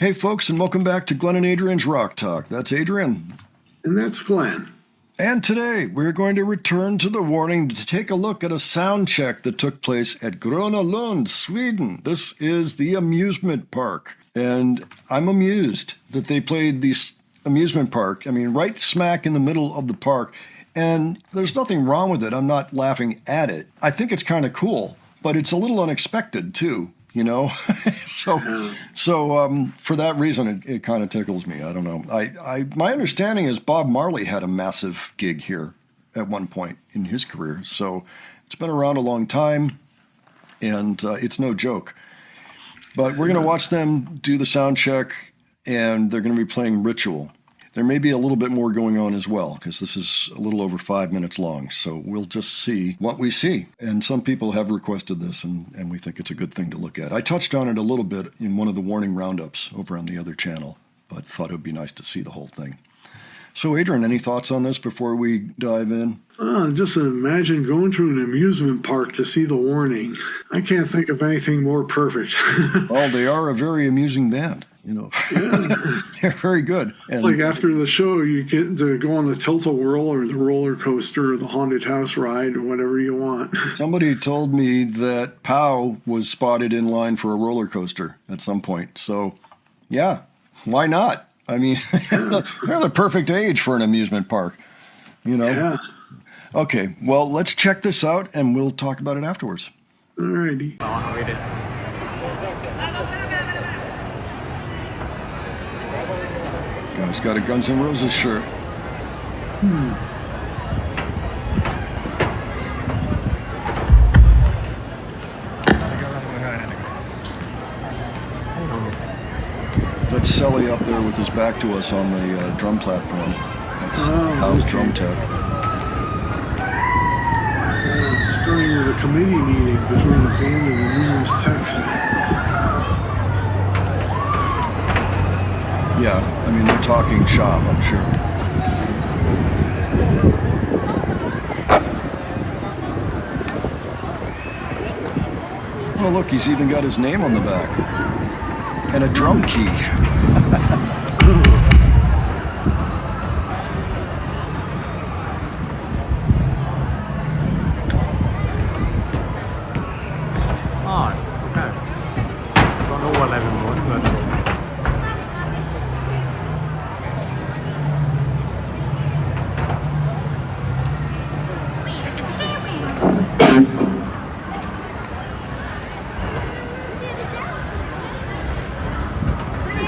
Hey, folks, and welcome back to Glenn and Adrian's Rock Talk. That's Adrian. And that's Glenn. And today, we're going to return to the warning to take a look at a sound check that took place at Gröna, Lund, Sweden. This is the amusement park. And I'm amused that they played this amusement park, right smack in the middle of the park. And there's nothing wrong with it. I'm not laughing at it. I think it's kind of cool, but it's a little unexpected, too. So for that reason, it kind of tickles me. I don't know. My understanding is Bob Marley had a massive gig here at one point in his career. So it's been around a long time, and it's no joke. But we're going to watch them do the sound check, and they're going to be playing Ritual. There may be a little bit more going on as well, because this is a little over 5 minutes long. So we'll just see what we see. And some people have requested this, and we think it's a good thing to look at. I touched on it a little bit in one of the warning roundups over on the other channel, but thought it would be nice to see the whole thing. So, Adrian, any thoughts on this before we dive in? Just imagine going to an amusement park to see the warning. I can't think of anything more perfect. Well, they are a very amusing band. Yeah. They're very good. And like after the show, you get to go on the tilt-a-whirl or the roller coaster or the haunted house ride or whatever you want. Somebody told me that Pow was spotted in line for a roller coaster at some point. So, yeah, why not? They're the perfect age for an amusement park, Yeah. Okay, well, let's check this out, and we'll talk about it afterwards. All righty. Guy's got a Guns N' Roses shirt. That's Selly up there with his back to us on the drum platform. That's Hal's drum tech. Starting with a committee meeting between the band and the numerous techs. Yeah, they're talking shop, I'm sure. Oh, look, he's even got his name on the back. And a drum key.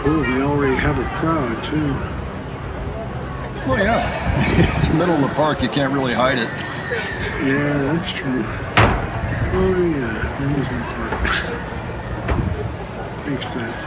They already have a crowd, too. Well, yeah. It's the middle of the park. You can't really hide it. Yeah, that's true. Oh, yeah. Amusement park. Makes sense.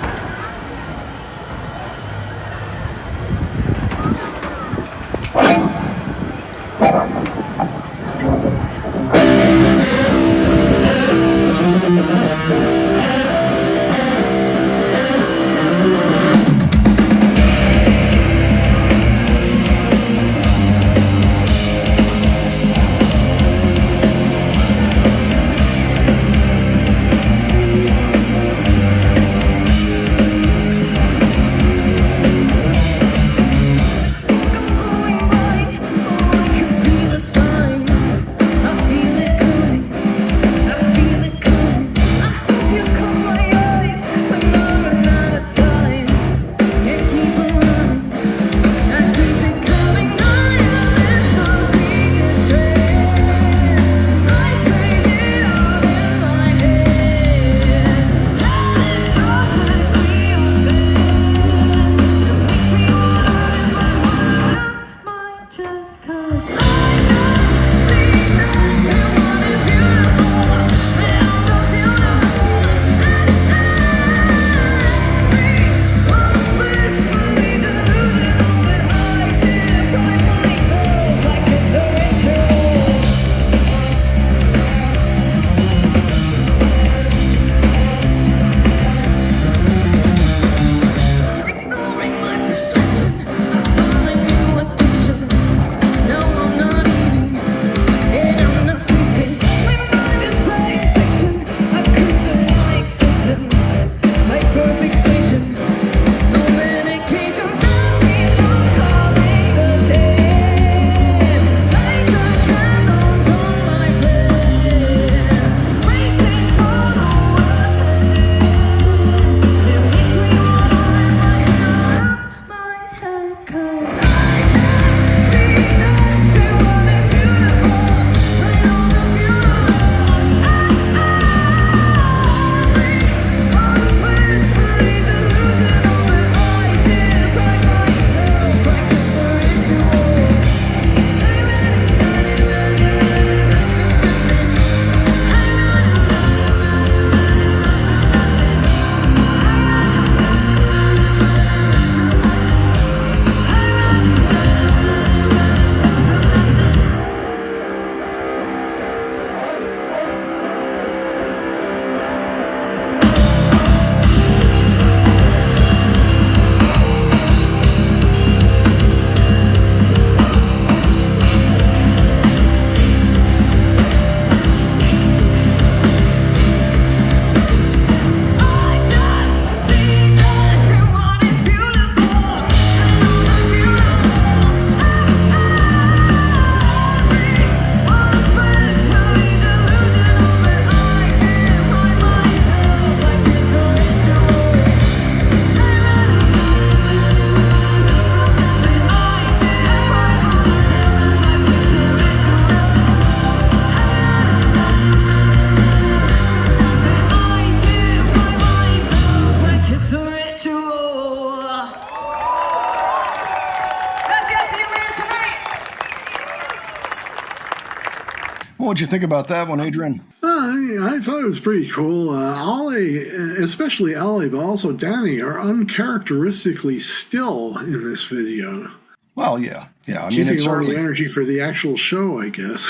What'd you think about that one, Adrian? I thought it was pretty cool. Ollie, especially Ollie, but also Danny, are uncharacteristically still in this video. Well, yeah. I mean, Keeping it's all early. the energy for the actual show, I guess.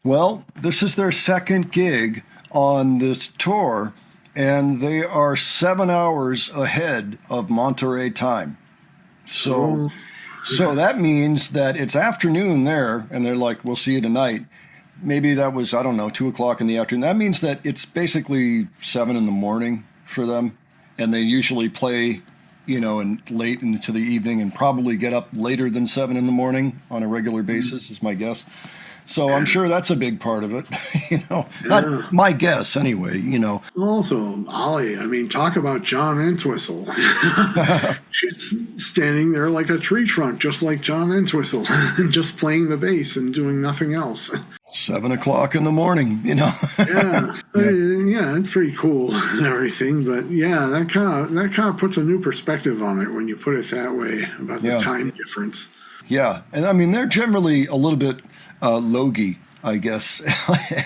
Well, this is their second gig on this tour, and they are 7 hours ahead of Monterrey time. So that means that it's afternoon there, and they're like, we'll see you tonight. Maybe that was, I don't know, 2 o'clock in the afternoon. That means that it's basically 7 in the morning for them, and they usually play, and late into the evening and probably get up later than 7 in the morning on a regular basis, is my guess. So I'm sure that's a big part of it, Not my guess, anyway, Also, Ollie, I mean, talk about John Entwistle. She's standing there like a tree trunk, just like John Entwistle, and just playing the bass and doing nothing else. 7 o'clock in the morning, Yeah, it's pretty cool and everything. But yeah, that kind of puts a new perspective on it when you put it that way about the time difference. Yeah, and I mean, they're generally a little bit logy, I guess,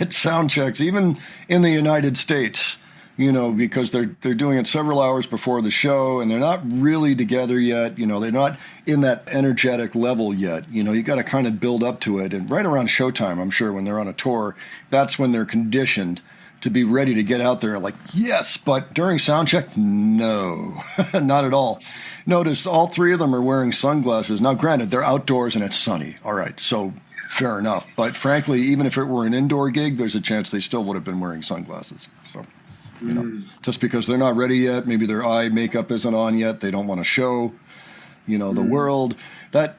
at sound checks, even in the United States, because they're doing it several hours before the show, and they're not really together yet. They're not in that energetic level yet. You got to kind of build up to it. And right around showtime, I'm sure, when they're on a tour, that's when they're conditioned to be ready to get out there like, yes, but during sound check, no, not at all. Notice all three of them are wearing sunglasses. Now, granted, they're outdoors and it's sunny. All right, so fair enough. But frankly, even if it were an indoor gig, there's a chance they still would have been wearing sunglasses. So, just because they're not ready yet, maybe their eye makeup isn't on yet, they don't want to show, the world. That,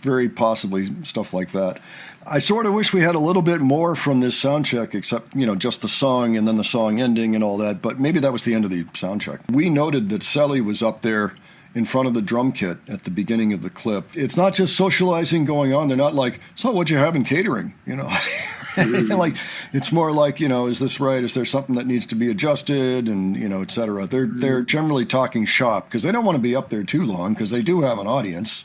very possibly stuff like that. I sort of wish we had a little bit more from this sound check, except, just the song and then the song ending and all that. But maybe that was the end of the sound check. We noted that Sally was up there in front of the drum kit at the beginning of the clip. It's not just socializing going on. They're not like, so what'd you have in catering? Like, it's more like, is this right? Is there something that needs to be adjusted? And, et cetera. They're generally talking shop because they don't want to be up there too long because they do have an audience,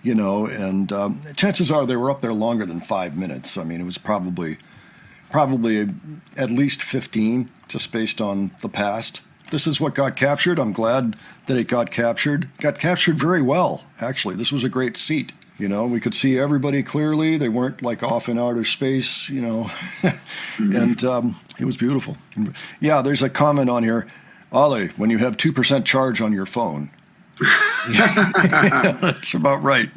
and chances are they were up there longer than 5 minutes. I mean, it was probably at least 15 just based on the past. This is what got captured. I'm glad that it got captured. Got captured very well, actually. This was a great seat. We could see everybody clearly. They weren't like off in outer space, and it was beautiful. Yeah, there's a comment on here. Ollie, when you have 2% charge on your phone. That's about right,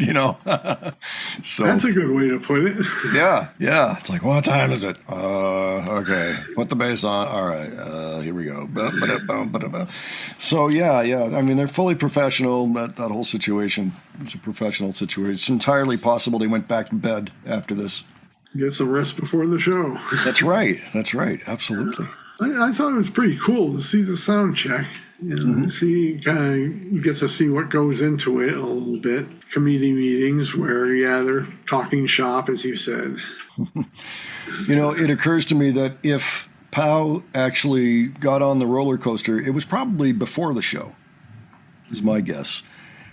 So that's a good way to put it. Yeah. It's like, what time is it? Okay. Put the bass on. All right. Here we go. So yeah. I mean, they're fully professional. That whole situation was a professional situation. It's entirely possible they went back to bed after this. Get some rest before the show. That's right. Absolutely. I thought it was pretty cool to see the sound check. See, you get to see what goes into it a little bit. Committee meetings where, they're talking shop, as you said. It occurs to me that if Pau actually got on the roller coaster, it was probably before the show, is my guess.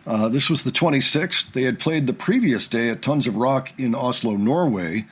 This was the 26th. They had played the previous day at Tons of Rock in Oslo, Norway.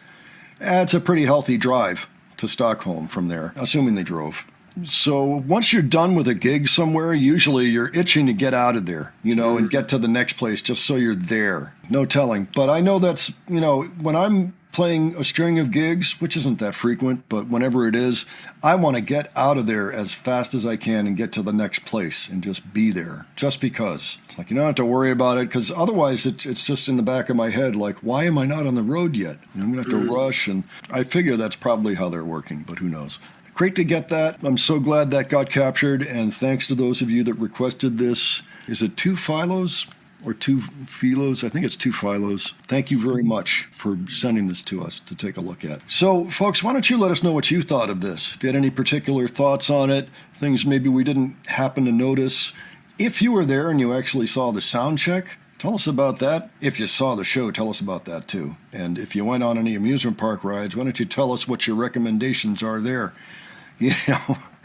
It's a pretty healthy drive to Stockholm from there, assuming they drove. So once you're done with a gig somewhere, usually you're itching to get out of there, and get to the next place just so you're there. No telling. But I know that's, when I'm playing a string of gigs, which isn't that frequent, but whenever it is, I want to get out of there as fast as I can and get to the next place and just be there, just because. It's like, you don't have to worry about it, because otherwise it's just in the back of my head, like, why am I not on the road yet? I'm going to have to rush, and I figure that's probably how they're working, but who knows. Great to get that. I'm so glad that got captured, and thanks to those of you that requested this. Is it 2 Philos or 2 Philos? I think it's 2 Philos. Thank you very much for sending this to us to take a look at. So, folks, why don't you let us know what you thought of this? If you had any particular thoughts on it, things maybe we didn't happen to notice. If you were there and you actually saw the sound check, tell us about that. If you saw the show, tell us about that too. And if you went on any amusement park rides, why don't you tell us what your recommendations are there?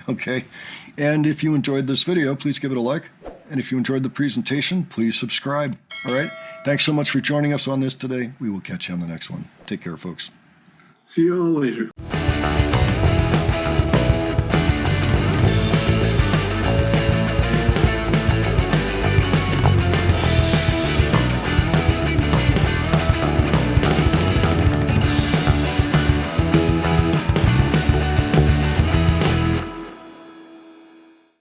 Okay. And if you enjoyed this video, please give it a like. And if you enjoyed the presentation, please subscribe. All right. Thanks so much for joining us on this today. We will catch you on the next one. Take care, folks. See you all later.